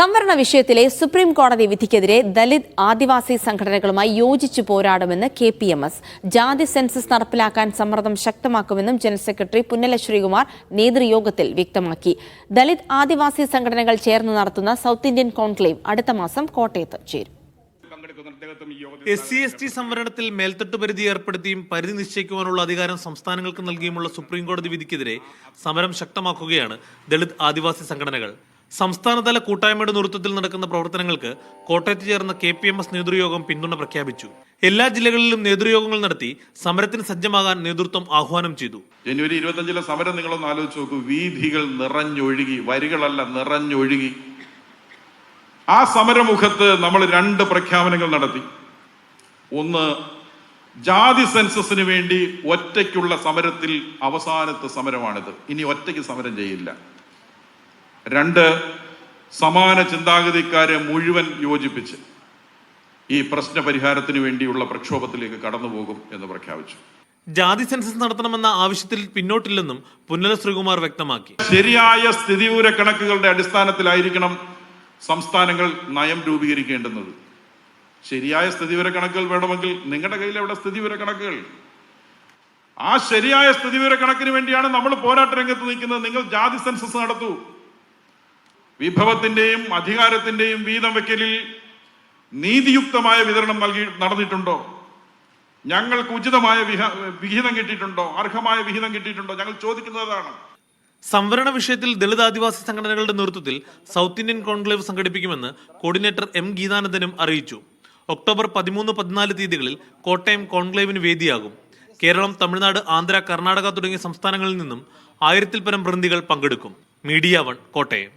സംവരണ വിഷയത്തിലെ സുപ്രീം കോടതി വിധിക്കെതിരെ ദലിത് ആദിവാസി സംഘടനകളുമായി യോജിച്ചു പോരാടുമെന്ന് KPMS. ജാതി സെൻസസ് നടപ്പിലാക്കാൻ സമ്മർദ്ദം ശക്തമാക്കുമെന്നും ജനറൽ സെക്രട്ടറി പുന്നല ശ്രീകുമാർ നേതൃയോഗത്തിൽ വ്യക്തമാക്കി. ദലിത് ആദിവാസി സംഘടനകൾ ചേർന്ന് നടത്തുന്ന സൗത്ത് ഇന്ത്യൻ കോൺക്ലേവ് അടുത്ത മാസം കോട്ടയത്ത് ചേരും. SC/ST സംവരണത്തിൽ മേൽത്തട്ട് പരിധി ഏർപ്പെടുത്തിയും പരിധി നിശ്ചയിക്കുവാനുള്ള അധികാരം സംസ്ഥാനങ്ങൾക്ക് നൽകിയുമുള്ള സുപ്രീം കോടതി വിധിക്കെതിരെ സമരം ശക്തമാക്കുകയാണ് ദളിത് ആദിവാസി സംഘടനകൾ. സംസ്ഥാനതല കൂട്ടായ്മയുടെ നേതൃത്വത്തിൽ നടക്കുന്ന പ്രവർത്തനങ്ങൾക്ക് കോട്ടയത്ത് ചേർന്ന KPMS നേതൃയോഗം പിന്തുണ പ്രഖ്യാപിച്ചു. എല്ലാ ജില്ലകളിലും നേതൃയോഗങ്ങൾ നടത്തി സമരത്തിന് സജ്ജമാകാൻ നേതൃത്വം ആഹ്വാനം ചെയ്തു. ജനുവരി 25 സമരം നിങ്ങളൊന്ന് ആലോചിച്ച് നോക്കൂ. വീഥികൾ നിറഞ്ഞൊഴുകി, വരികളല്ല നിറഞ്ഞൊഴുകി. ആ സമരമുഖത്ത് നമ്മൾ 2 പ്രഖ്യാപനങ്ങൾ നടത്തി. ഒന്ന്, ജാതി സെൻസസിന് വേണ്ടി ഒറ്റയ്ക്കുള്ള സമരത്തിൽ അവസാനത്തെ സമരമാണിത്. ഇനി ഒറ്റയ്ക്ക് സമരം ചെയ്യില്ല. 2, സമാന ചിന്താഗതിക്കാരെ മുഴുവൻ യോജിപ്പിച്ച് ഈ പ്രശ്ന പരിഹാരത്തിന് വേണ്ടിയുള്ള പ്രക്ഷോഭത്തിലേക്ക് കടന്നുപോകും എന്ന് പ്രഖ്യാപിച്ചു. ജാതി സെൻസസ് നടത്തണമെന്ന ആവശ്യത്തിൽ പിന്നോട്ടില്ലെന്നും പുന്നല ശ്രീകുമാർ വ്യക്തമാക്കി. ശരിയായ സ്ഥിതിവിവര കണക്കുകളുടെ അടിസ്ഥാനത്തിലായിരിക്കണം സംസ്ഥാനങ്ങൾ നയം രൂപീകരിക്കേണ്ടുന്നത്. ശരിയായ സ്ഥിതിവിവര കണക്കുകൾ വേണമെങ്കിൽ നിങ്ങളുടെ കയ്യിൽ എവിടെ സ്ഥിതിവിവര കണക്കുകൾ? ആ ശരിയായ സ്ഥിതിവിവര കണക്കിന് വേണ്ടിയാണ് നമ്മൾ പോരാട്ട രംഗത്ത് നിൽക്കുന്നത്. നിങ്ങൾ ജാതി സെൻസസ് നടത്തൂ. വിഭവത്തിന്റെയും അധികാരത്തിന്റെയും വീതം വെക്കലിൽ നീതിയുക്തമായ വിതരണം നടന്നിട്ടുണ്ടോ? ഞങ്ങൾക്ക് ഉചിതമായ വിഹിതം കിട്ടിയിട്ടുണ്ടോ? അർഹമായ വിഹിതം കിട്ടിയിട്ടുണ്ടോ? ഞങ്ങൾ ചോദിക്കുന്നതാണ്. സംവരണ വിഷയത്തിൽ ദളിത് ആദിവാസി സംഘടനകളുടെ നേതൃത്വത്തിൽ സൗത്ത് ഇന്ത്യൻ കോൺക്ലേവ് സംഘടിപ്പിക്കുമെന്ന് കോർഡിനേറ്റർ M. ഗീതാനന്ദനും അറിയിച്ചു. ഒക്ടോബർ 13, 14 തീയതികളിൽ കോട്ടയം കോൺക്ലേവിന് വേദിയാകും. കേരളം, തമിഴ്നാട്, ആന്ധ്ര, കർണാടക തുടങ്ങിയ സംസ്ഥാനങ്ങളിൽ നിന്നും 1000-ൽ പരം പ്രതിനിധികൾ പങ്കെടുക്കും. മീഡിയ 1 കോട്ടയം.